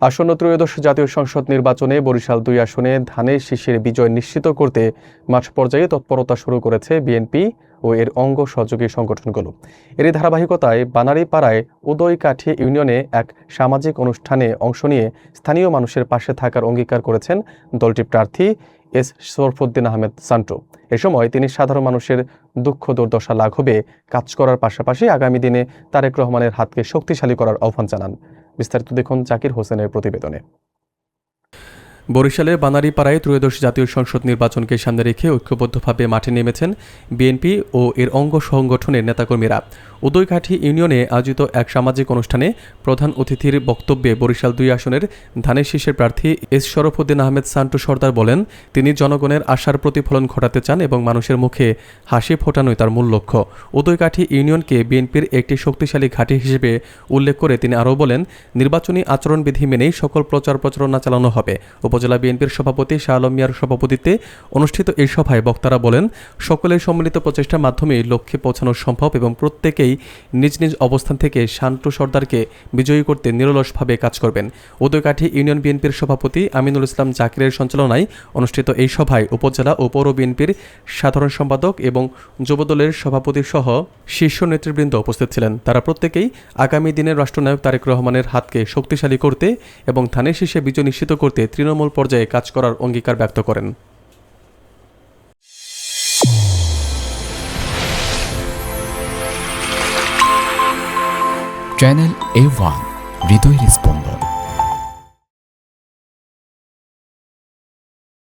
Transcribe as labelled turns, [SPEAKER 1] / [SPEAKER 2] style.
[SPEAKER 1] আসন্ন ত্রয়োদশ জাতীয় সংসদ নির্বাচনে বরিশাল ২ আসনে ধানের শীষের বিজয় নিশ্চিত করতে মাঠ পর্যায়ে তৎপরতা শুরু করেছে বিএনপি ও এর অঙ্গ সহযোগী সংগঠনগুলো। এরই ধারাবাহিকতায় বানারীপাড়ায় উদয়কাঠি ইউনিয়নে এক সামাজিক অনুষ্ঠানে অংশ নিয়ে স্থানীয় মানুষের পাশে থাকার অঙ্গীকার করেছেন দলটির প্রার্থী এস শরফুদ্দিন আহমেদ সান্টু। এ সময় তিনি সাধারণ মানুষের দুঃখ দুর্দশা লাঘবে কাজ করার পাশাপাশি আগামী দিনে তারেক রহমানের হাতকে শক্তিশালী করার আহ্বান জানান। বিস্তারিত দেখুন জাকির হোসেনের প্রতিবেদনে। বরিশালের বানারীপাড়ায় ত্রয়োদশ জাতীয় সংসদ নির্বাচনকে সামনে রেখে ঐক্যবদ্ধভাবে মাঠে নেমেছেন বিএনপি ও এর অঙ্গ সংগঠনের নেতাকর্মীরা। উদয়কাঠি ইউনিয়নে আয়োজিত এক সামাজিক অনুষ্ঠানে প্রধান অতিথির বক্তব্যে বরিশাল ২ আসনের ধানের শীষের প্রার্থী এস শরফুদ্দিন আহমেদ সান্টু সর্দার বলেন, তিনি জনগণের আশার প্রতিফলন ঘটাতে চান এবং মানুষের মুখে হাসি ফোটানোই তার মূল লক্ষ্য। উদয়কাঠি ইউনিয়নকে বিএনপির একটি শক্তিশালী ঘাঁটি হিসেবে উল্লেখ করে তিনি আরও বলেন, নির্বাচনী আচরণবিধি মেনেই সকল প্রচার প্রচারণা চালানো হবে। উপজেলা বিএনপির সভাপতি শাহ আলম মিয়ার সভাপতিত্বে অনুষ্ঠিত এই সভায় বক্তারা বলেন, সকলের সম্মিলিত প্রচেষ্টার মাধ্যমে লক্ষ্যে পৌঁছানো সম্ভব এবং প্রত্যেকেই নিজ নিজ অবস্থান থেকে সান্টু সর্দারকে বিজয়ী করতে নিরলসভাবে কাজ করবেন। উদয়কাঠি ইউনিয়ন বিএনপির সভাপতি আমিনুল ইসলাম জাকিরের সঞ্চালনায় অনুষ্ঠিত এই সভায় উপজেলা ও পৌর বিএনপির সাধারণ সম্পাদক এবং যুবদলের সভাপতি সহ শীর্ষ নেতৃবৃন্দ উপস্থিত ছিলেন। তারা প্রত্যেকেই আগামী দিনের রাষ্ট্রনায়ক তারেক রহমানের হাতকে শক্তিশালী করতে এবং ধানের শীষে বিজয় নিশ্চিত করতে তৃণমূল পর্যায়ে কাজ করার অঙ্গীকার ব্যক্ত করেন।
[SPEAKER 2] চ্যানেল A1 হৃদয় রেসপন্স।